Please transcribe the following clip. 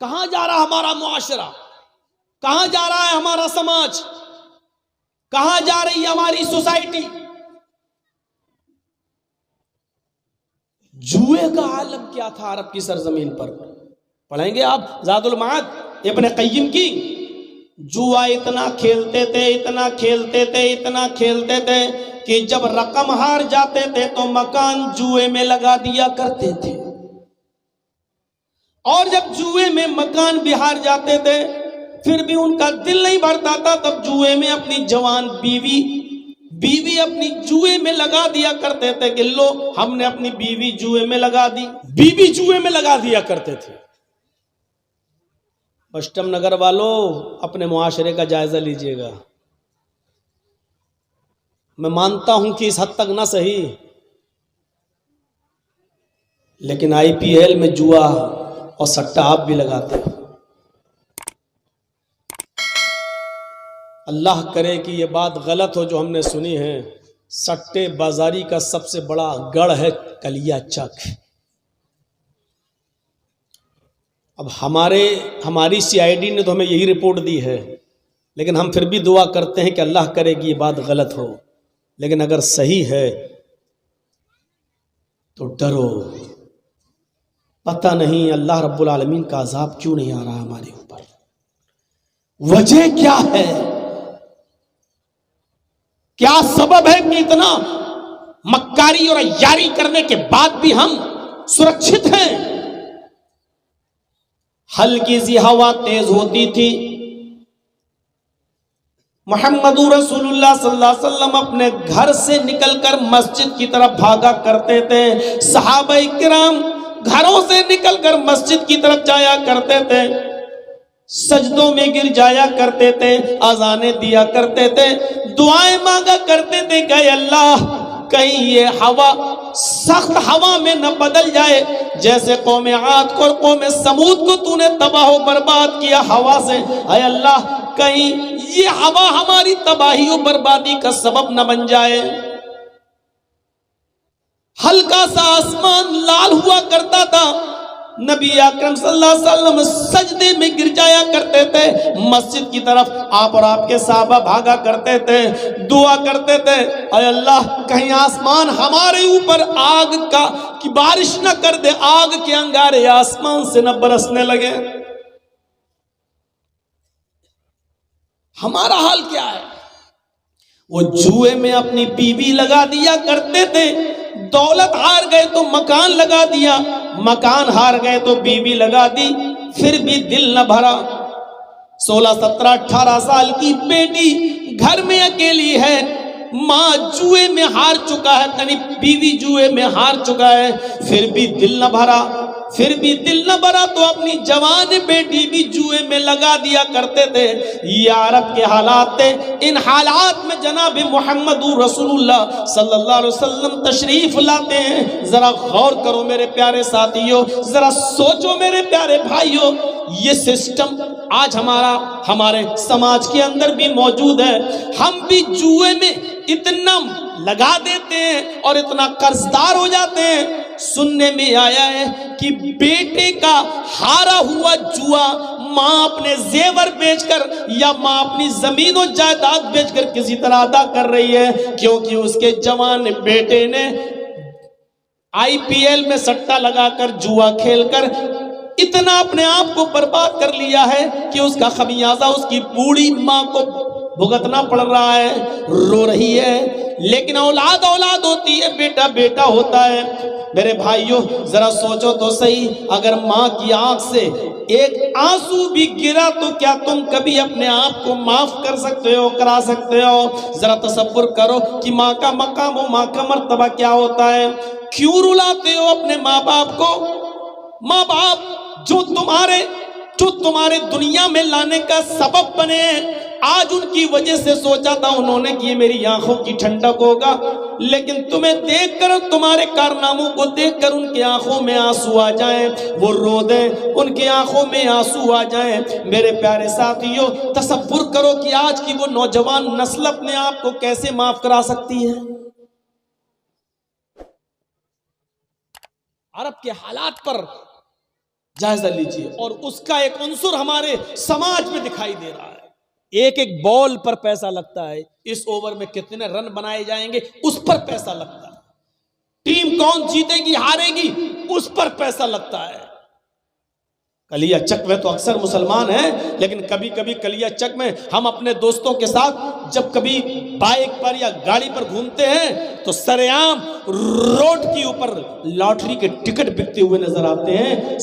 कहां जा रहा हमारा मुआशरा, कहां जा रहा है हमारा समाज, कहां जा रही है हमारी सोसाइटी। जुए का आलम क्या था अरब की सरजमीन पर, पढ़ेंगे आप ज़ादुल माद इब्न क़य्यिम की। जुआ इतना खेलते थे, इतना खेलते थे, इतना खेलते थे कि जब रकम हार जाते थे तो मकान जुए में लगा दिया करते थे, और जब जुए में मकान भी हार जाते थे फिर भी उनका दिल नहीं भरता था, तब जुए में अपनी जवान बीवी अपनी जुए में लगा दिया करते थे कि लो हमने अपनी बीवी जुए में लगा दी, बीवी जुए में लगा दिया करते थे। पश्चिम नगर वालों, अपने मुआशरे का जायजा लीजिएगा। मैं मानता हूं कि इस हद तक ना सही, लेकिन आईपीएल में जुआ और सट्टा आप भी लगाते हो। अल्लाह करे कि ये बात गलत हो जो हमने सुनी है। सट्टे बाजारी का सबसे बड़ा गढ़ है कलिया चक। अब हमारी सीआईडी ने तो हमें यही रिपोर्ट दी है, लेकिन हम फिर भी दुआ करते हैं कि अल्लाह करे कि ये बात गलत हो, लेकिन अगर सही है तो डरो। पता नहीं अल्लाह रब्बुल आलमीन का अजाब क्यों नहीं आ रहा हमारे ऊपर, वजह क्या है, क्या सबब है कि इतना मक्कारी और यारी करने के बाद भी हम सुरक्षित हैं। हल्की सी हवा तेज होती थी, मुहम्मदुर रसूलुल्लाह सल्लल्लाहु अलैहि वसल्लम अपने घर से निकलकर मस्जिद की तरफ भागा करते थे। सहाबाए किराम घरों से निकलकर मस्जिद की तरफ जाया करते थे, सजदों में गिर जाया करते थे, अज़ाने दिया करते थे, दुआएं मांगा करते थे कि अल्लाह कहीं ये हवा सख्त हवा में न बदल जाए, जैसे कौम आद को और कौम समूद को तूने तबाह बर्बाद किया हवा से। अय अल्लाह कहीं ये हवा हमारी तबाही और बर्बादी का सबब न बन जाए। हल्का सा आसमान लाल हुआ करता था, नबी अकरम सल्लल्लाहु अलैहि वसल्लम सजदे में गिर जाया करते थे, मस्जिद की तरफ आप और आपके साहबा भागा करते थे, दुआ करते थे अय अल्लाह कहीं आसमान हमारे ऊपर आग का की बारिश न कर दे, आग के अंगारे आसमान से न बरसने लगे। हमारा हाल क्या है? वो जुए में अपनी बीवी लगा दिया करते थे, दौलत हार गए तो मकान लगा दिया, मकान हार गए तो बीवी लगा दी, फिर भी दिल न भरा। 16, 17, 18 साल की बेटी घर में अकेली है, माँ जुए में हार चुका है, यानी बीवी जुए में हार चुका है, फिर भी दिल न भरा, फिर भी दिल न भरा तो अपनी जवान बेटी भी जुए में लगा दिया करते थे। ये अरब के हालात थे। इन हालात में जनाब मुहम्मदुर रसूलुल्लाह सल्लल्लाहु अलैहि वसल्लम तशरीफ लाते हैं। जरा गौर करो मेरे प्यारे साथियों, जरा सोचो मेरे प्यारे भाइयों, ये सिस्टम आज हमारे समाज के अंदर भी मौजूद है। हम भी जुए में इतना लगा देते हैं और इतना कर्जदार हो जाते हैं। सुनने में आया है कि बेटे का हारा हुआ जुआ माँ अपने जेवर बेचकर या माँ अपनी जमीन और जायदाद बेचकर किसी तरह अदा कर रही है, क्योंकि उसके जवान बेटे ने आईपीएल में सट्टा लगाकर जुआ खेलकर इतना अपने आप को बर्बाद कर लिया है कि उसका खमियाजा उसकी बूढ़ी माँ को भुगतना पड़ रहा है, रो रही है। लेकिन औलाद औलाद होती है, बेटा बेटा होता है। मेरे भाइयों जरा सोचो तो सही, अगर माँ की आंख से एक आंसू भी गिरा तो क्या तुम कभी अपने आप को माफ कर सकते हो, करा सकते हो? जरा तसव्वुर करो कि माँ का मकाम हो, माँ का मर्तबा क्या होता है। क्यों रुलाते हो अपने माँ बाप को? माँ बाप जो तुम्हारे दुनिया में लाने का सबब बने, आज उनकी वजह से सोचा था उन्होंने कि ये मेरी आंखों की ठंडक होगा, लेकिन तुम्हें देखकर, तुम्हारे कारनामों को देखकर उनकी आंखों में आंसू आ जाएं, वो रो दें, उनकी आंखों में आंसू आ जाएं। मेरे प्यारे साथियों तसव्वुर करो कि आज की वो नौजवान नस्ल अपने आप को कैसे माफ करा सकती है। अरब के हालात पर जायजा लीजिए। और उसका एक अंसुर हमारे समाज में दिखाई दे रहा है। एक एक बॉल पर पैसा लगता है, इस ओवर में कितने रन बनाए जाएंगे उस पर पैसा लगता है, टीम कौन जीतेगी हारेगी उस पर पैसा लगता है। कलिया चक में तो अक्सर मुसलमान हैं, लेकिन कभी कभी कलिया चक में हम अपने दोस्तों के साथ जब कभी बाइक पर या गाड़ी पर घूमते हैं तो सरेआम रोड के ऊपर लॉटरी के टिकट बिकते हुए नजर आते हैं।